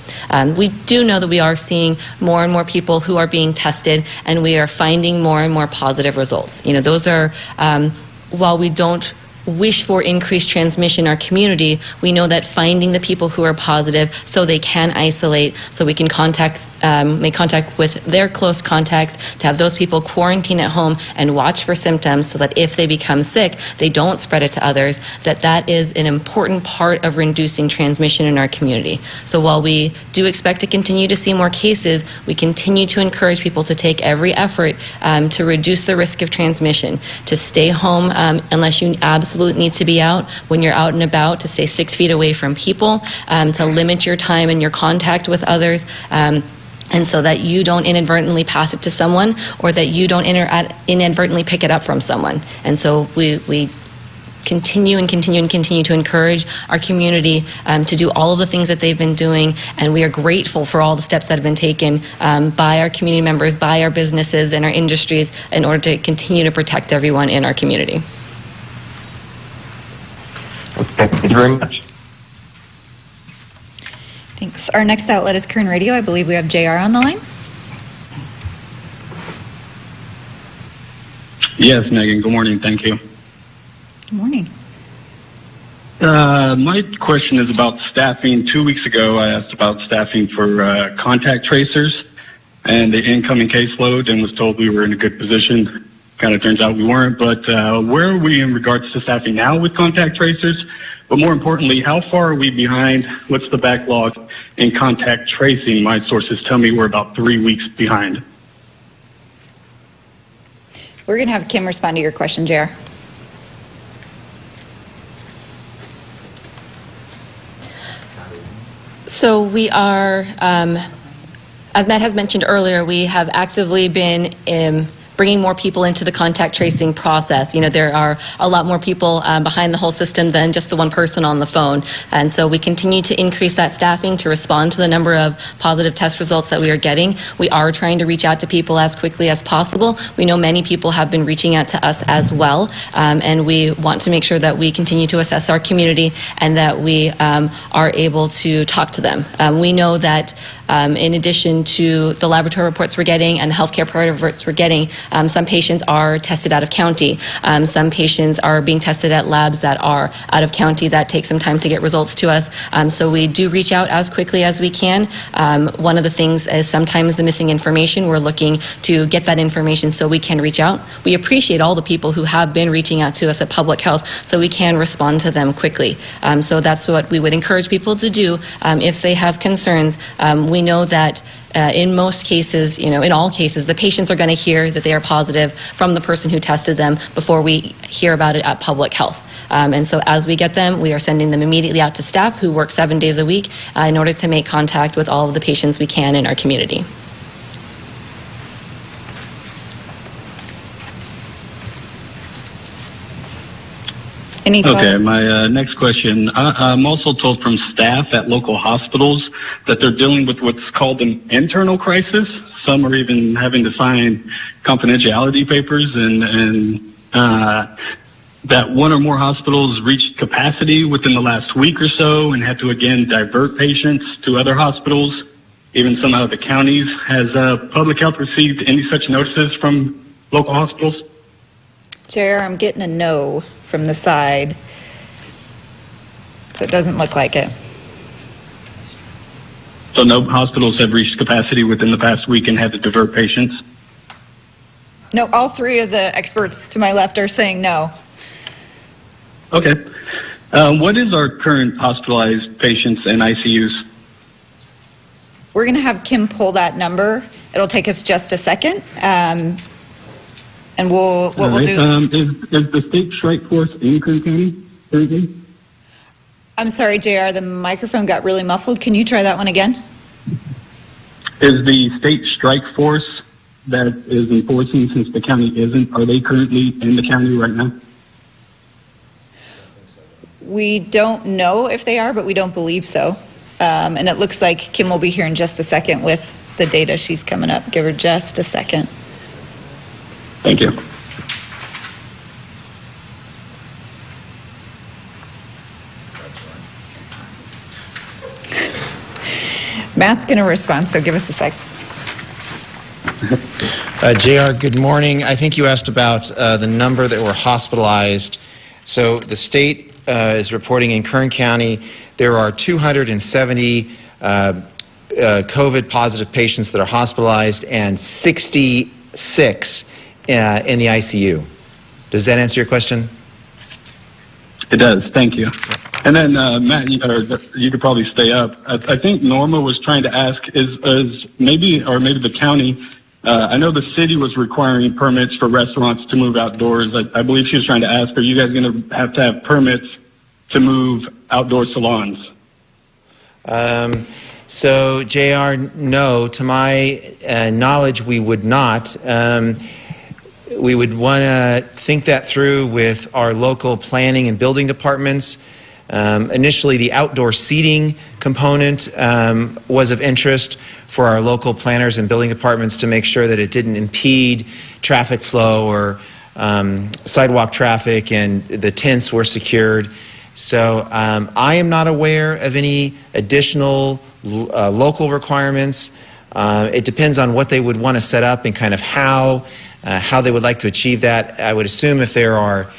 We do know that we are seeing more and more people who are being tested, and we are finding more and more positive results. Those are, while we don't wish for increased transmission in our community, we know that finding the people who are positive so they can isolate, so we can contact make contact with their close contacts, to have those people quarantine at home and watch for symptoms so that if they become sick, they don't spread it to others, that is an important part of reducing transmission in our community. So while we do expect to continue to see more cases, we continue to encourage people to take every effort to reduce the risk of transmission, to stay home unless you absolutely need to be out. When you're out and about, to stay 6 feet away from people, to limit your time and your contact with others, and so that you don't inadvertently pass it to someone, or that you don't inadvertently pick it up from someone. And so we continue to encourage our community to do all of the things that they've been doing, and we are grateful for all the steps that have been taken by our community members, by our businesses and our industries in order to continue to protect everyone in our community. Okay, thank you very much. Thanks. Our next outlet is Kern Radio. I believe we have JR on the line. Yes, Megan. Good morning. Thank you. Good morning. My question is about staffing. 2 weeks ago, I asked about staffing for contact tracers and the incoming caseload, and was told we were in a good position. Kind of turns out we weren't, but where are we in regards to staffing now with contact tracers? But more importantly, how far are we behind? What's the backlog in contact tracing? My sources tell me we're about 3 weeks behind. We're going to have Kim respond to your question, JR. So we are, as Matt has mentioned earlier, we have actively been bringing more people into the contact tracing process. You know, there are a lot more people behind the whole system than just the one person on the phone. And so we continue to increase that staffing to respond to the number of positive test results that we are getting. We are trying to reach out to people as quickly as possible. We know many people have been reaching out to us as well. And we want to make sure that we continue to assess our community and that we are able to talk to them. We know that in addition to the laboratory reports we're getting and the healthcare priority reports we're getting, some patients are tested out of county. Some patients are being tested at labs that are out of county that take some time to get results to us. So we do reach out as quickly as we can. One of the things is sometimes the missing information. We're looking to get that information so we can reach out. We appreciate all the people who have been reaching out to us at Public Health so we can respond to them quickly. So that's what we would encourage people to do if they have concerns. We know that in most cases, you know, in all cases, the patients are going to hear that they are positive from the person who tested them before we hear about it at Public Health. And so as we get them, we are sending them immediately out to staff who work 7 days a week in order to make contact with all of the patients we can in our community. Okay, my next question. I'm also told from staff at local hospitals that they're dealing with what's called an internal crisis. Some are even having to sign confidentiality papers, and that one or more hospitals reached capacity within the last week or so and had to again divert patients to other hospitals, even some out of the counties. Has Public Health received any such notices from local hospitals? JR, I'm getting a no from the side, so it doesn't look like it. So no hospitals have reached capacity within the past week and had to divert patients? No, all three of the experts to my left are saying no. Okay. What is our current hospitalized patients and ICUs? We're going to have Kim pull that number. It'll take us just a second. And what we'll do is the state strike force in Kern County currently? I'm sorry, JR, the microphone got really muffled. Can you try that one again? Is the state strike force that is enforcing, since the county isn't, are they currently in the county right now? We don't know if they are, but we don't believe so. And it looks like Kim will be here in just a second with the data. She's coming up. Give her just a second. Thank you. Matt's going to respond, so give us a sec. JR, good morning. I think you asked about the number that were hospitalized. So the state is reporting in Kern County there are 270 COVID positive patients that are hospitalized and 66 in the ICU. Does that answer your question? It does. Thank you. And then, Matt, you could probably stay up. I think Norma was trying to ask, is maybe the county, I know the city was requiring permits for restaurants to move outdoors. I believe she was trying to ask, are you guys going to have permits to move outdoor salons? So, JR, no. To my knowledge, we would not. We would want to think that through with our local planning and building departments. Initially, the outdoor seating component was of interest for our local planners and building departments to make sure that it didn't impede traffic flow or sidewalk traffic, and the tents were secured. So I am not aware of any additional local requirements. It depends on what they would want to set up and kind of how they would like to achieve that. I would assume if there are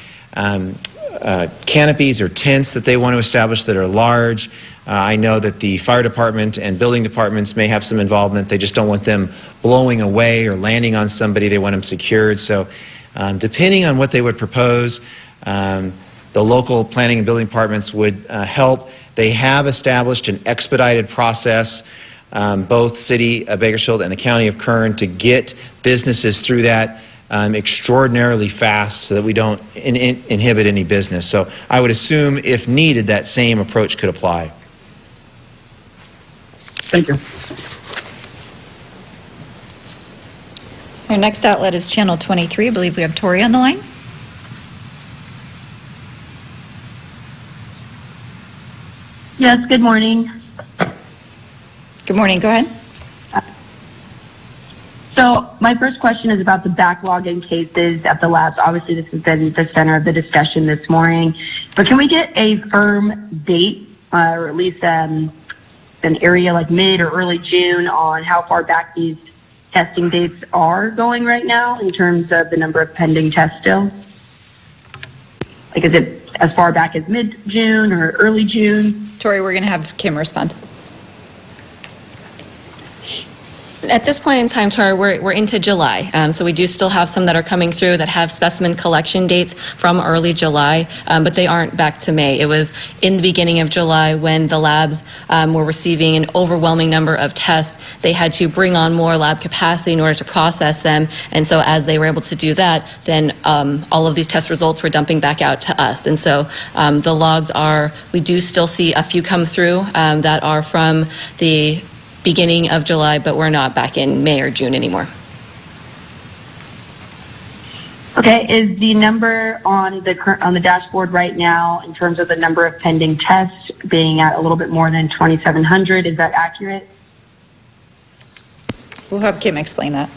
canopies or tents that they want to establish that are large. I know that the fire department and building departments may have some involvement. They just don't want them blowing away or landing on somebody. They want them secured. So depending on what they would propose, the local planning and building departments would help. They have established an expedited process, both City of Bakersfield and the County of Kern, to get businesses through that extraordinarily fast so that we don't inhibit any business. So I would assume, if needed, that same approach could apply. Thank you. Our next outlet is Channel 23. I believe we have Tori on the line. Yes, good morning. Good morning. Go ahead. So my first question is about the backlog in cases at the labs. Obviously, this has been the center of the discussion this morning. But can we get a firm date, or at least an area like mid or early June, on how far back these testing dates are going right now in terms of the number of pending tests still? Like, is it as far back as mid-June or early June? Tori, we're going to have Kim respond. At this point in time, Tori, we're into July, so we do still have some that are coming through that have specimen collection dates from early July, but they aren't back to May. It was in the beginning of July when the labs were receiving an overwhelming number of tests. They had to bring on more lab capacity in order to process them, and so as they were able to do that, then all of these test results were dumping back out to us. And so the logs are, we do still see a few come through that are from the beginning of July, but we're not back in May or June anymore. Okay, is the number on the dashboard right now in terms of the number of pending tests being at a little bit more than 2,700? Is that accurate? We'll have Kim explain that.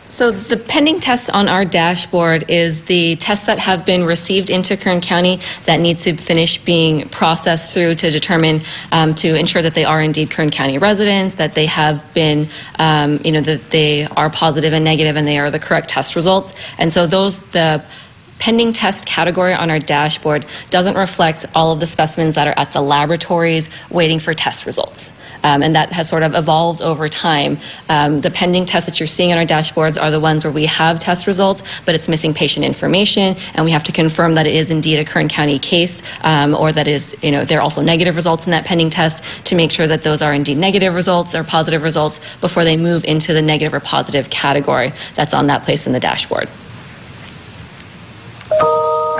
So the pending tests on our dashboard is the tests that have been received into Kern County that need to finish being processed through to determine, to ensure that they are indeed Kern County residents, that they have been, that they are positive and negative and they are the correct test results. And so the pending test category on our dashboard doesn't reflect all of the specimens that are at the laboratories waiting for test results. And that has sort of evolved over time. The pending tests that you're seeing on our dashboards are the ones where we have test results, but it's missing patient information, and we have to confirm that it is indeed a Kern County case, or that is, there are also negative results in that pending test to make sure that those are indeed negative results or positive results before they move into the negative or positive category that's on that place in the dashboard.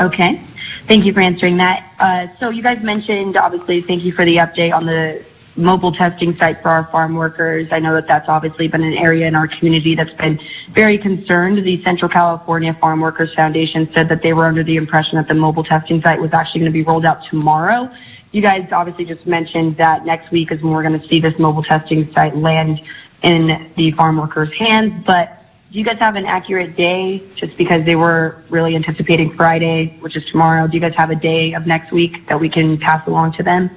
Okay, thank you for answering that. So you guys mentioned, obviously, thank you for the update on the mobile testing site for our farm workers. I know that that's obviously been an area in our community that's been very concerned. The Central California Farm Workers Foundation said that they were under the impression that the mobile testing site was actually going to be rolled out tomorrow. You guys obviously just mentioned that next week is when we're going to see this mobile testing site land in the farm workers' hands, but do you guys have an accurate day, just because they were really anticipating Friday, which is tomorrow? Do you guys have a day of next week that we can pass along to them?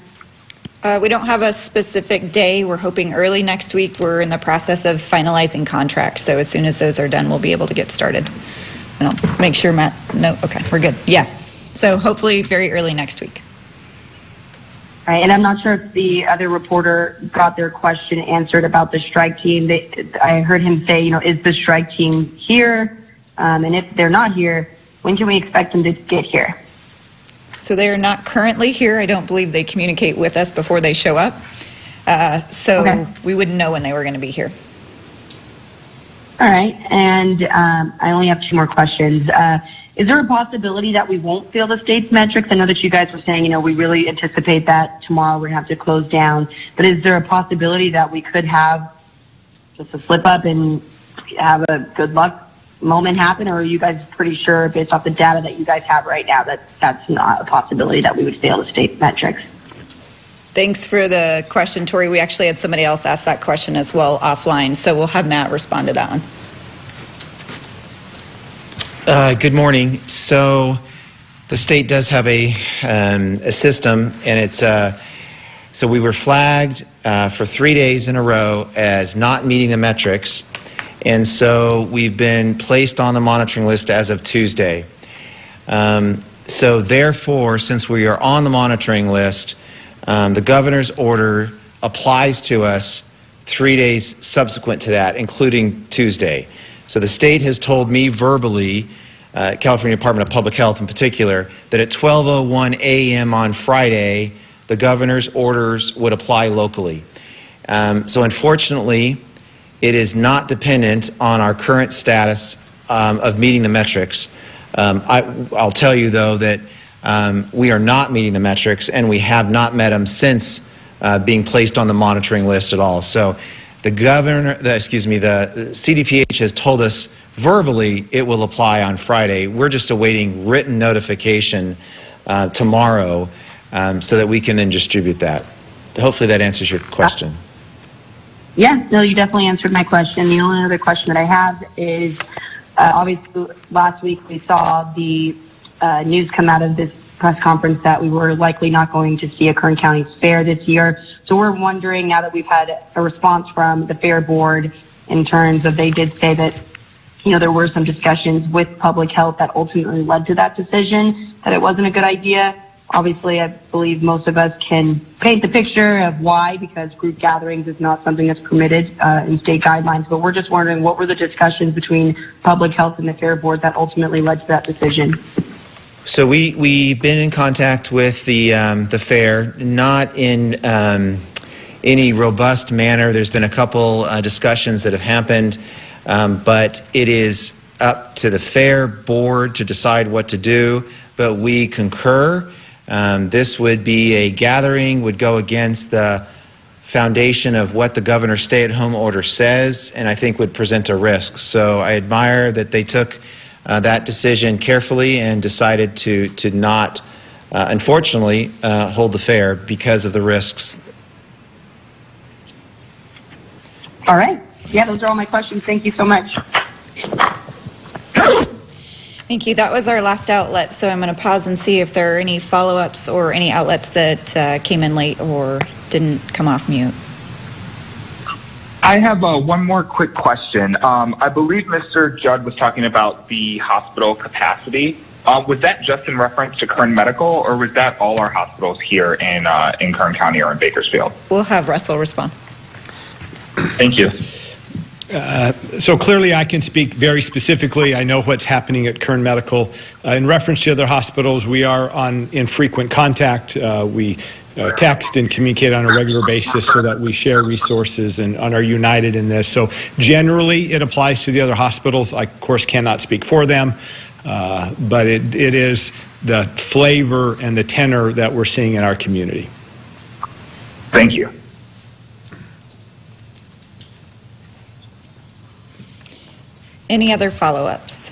We don't have a specific day. We're hoping early next week. We're in the process of finalizing contracts, so as soon as those are done, we'll be able to get started. And I'll make sure, Matt, no, okay, we're good. Yeah, so hopefully very early next week. Right, and I'm not sure if the other reporter got their question answered about the strike team. I heard him say, is the strike team here? And if they're not here, when can we expect them to get here? So they are not currently here. I don't believe they communicate with us before they show up. So we wouldn't know when they were going to be here. All right, and I only have 2 more questions. Is there a possibility that we won't feel the state's metrics? I know that you guys were saying, we really anticipate that tomorrow we're going to have to close down. But is there a possibility that we could have just a slip up and have a good luck moment happen? Or are you guys pretty sure, based off the data that you guys have right now, that that's not a possibility that we would fail the state metrics? Thanks for the question, Tori. We actually had somebody else ask that question as well offline, so we'll have Matt respond to that one. Good morning. So the state does have a system, and it's so we were flagged for 3 days in a row as not meeting the metrics, and so we've been placed on the monitoring list as of Tuesday. So therefore, since we are on the monitoring list, the governor's order applies to us 3 days subsequent to that, including Tuesday. So the state has told me verbally, California Department of Public Health in particular, that at 12:01 a.m. on Friday, the governor's orders would apply locally. So unfortunately, it is not dependent on our current status of meeting the metrics. I'll tell you, though, that we are not meeting the metrics, and we have not met them since being placed on the monitoring list at all. So the CDPH has told us verbally it will apply on Friday. We're just awaiting written notification tomorrow so that we can then distribute that. Hopefully that answers your question. Yeah, no, you definitely answered my question. The only other question that I have is, obviously last week we saw the news come out of this press conference that we were likely not going to see a Kern County fair this year. So we're wondering, now that we've had a response from the fair board in terms of, they did say that, there were some discussions with public health that ultimately led to that decision, that it wasn't a good idea. Obviously, I believe most of us can paint the picture of why, because group gatherings is not something that's permitted in state guidelines. But we're just wondering, what were the discussions between public health and the fair board that ultimately led to that decision? So we've been in contact with the fair, not in any robust manner. There's been a couple discussions that have happened, but it is up to the fair board to decide what to do. But we concur. This would be a gathering, would go against the foundation of what the governor's stay-at-home order says, and I think would present a risk. So I admire that they took that decision carefully and decided to not, unfortunately, hold the fair because of the risks. All right. Yeah, those are all my questions. Thank you so much. Thank you. That was our last outlet, so I'm going to pause and see if there are any follow-ups or any outlets that came in late or didn't come off mute. I have one more quick question. I believe Mr. Judd was talking about the hospital capacity. Was that just in reference to Kern Medical, or was that all our hospitals here in Kern County or in Bakersfield? We'll have Russell respond. Thank you. So clearly I can speak very specifically. I know what's happening at Kern Medical. In reference to other hospitals, we are in frequent contact. We text and communicate on a regular basis so that we share resources and are united in this. So generally it applies to the other hospitals. I, of course, cannot speak for them, but it is the flavor and the tenor that we're seeing in our community. Thank you. Any other follow-ups?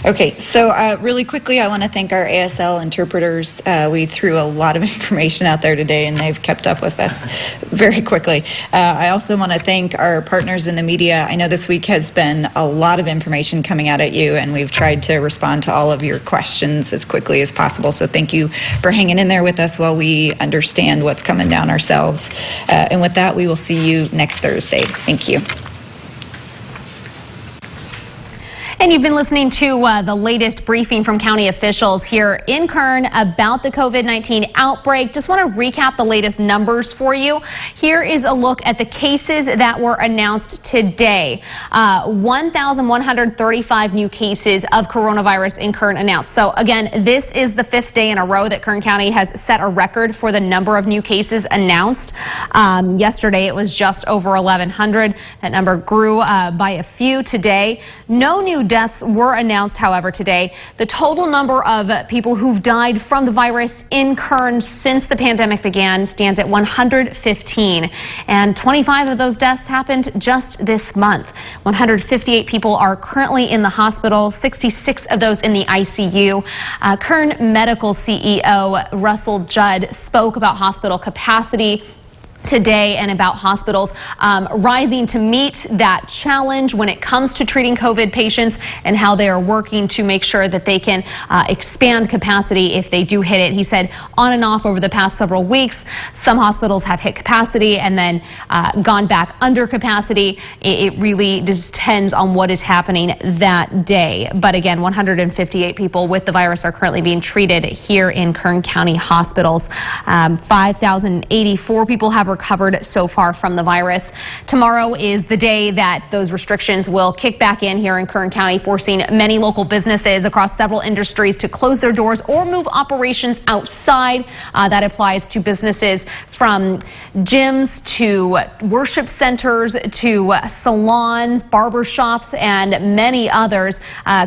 Okay, so really quickly, I want to thank our ASL interpreters. We threw a lot of information out there today, and they've kept up with us very quickly. I also want to thank our partners in the media. I know this week has been a lot of information coming out at you, and we've tried to respond to all of your questions as quickly as possible. So thank you for hanging in there with us while we understand what's coming down ourselves. And with that, we will see you next Thursday. Thank you. And you've been listening to the latest briefing from county officials here in Kern about the COVID-19 outbreak. Just want to recap the latest numbers for you. Here is a look at the cases that were announced today. 1,135 new cases of coronavirus in Kern announced. So again, this is the 5th day in a row that Kern County has set a record for the number of new cases announced. Yesterday it was just over 1,100. That number grew by a few today. No new deaths were announced, however, today. The total number of people who've died from the virus in Kern since the pandemic began stands at 115, and 25 of those deaths happened just this month. 158 people are currently in the hospital, 66 of those in the ICU. Kern Medical CEO Russell Judd spoke about hospital capacity today and about hospitals rising to meet that challenge when it comes to treating COVID patients, and how they are working to make sure that they can expand capacity if they do hit it. He said on and off over the past several weeks, some hospitals have hit capacity and then gone back under capacity. It really just depends on what is happening that day. But again, 158 people with the virus are currently being treated here in Kern County hospitals. 5,084 people have recovered so far from the virus. Tomorrow is the day that those restrictions will kick back in here in Kern County, forcing many local businesses across several industries to close their doors or move operations outside. That applies to businesses from gyms to worship centers to salons, barbershops, and many others.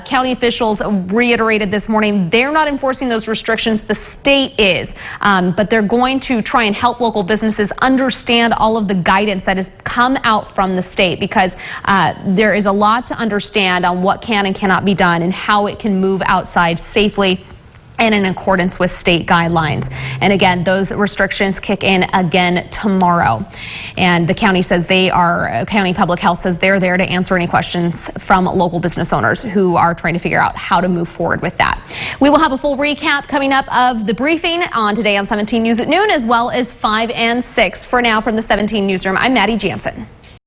County officials reiterated this morning they're not enforcing those restrictions. The state is, but they're going to try and help local businesses understand all of the guidance that has come out from the state, because there is a lot to understand on what can and cannot be done and how it can move outside safely and in accordance with state guidelines. And again, those restrictions kick in again tomorrow. And the county says County Public Health says they're there to answer any questions from local business owners who are trying to figure out how to move forward with that. We will have a full recap coming up of the briefing on Today on 17 News at noon, as well as 5 and 6. For now, from the 17 Newsroom, I'm Maddie Jansen.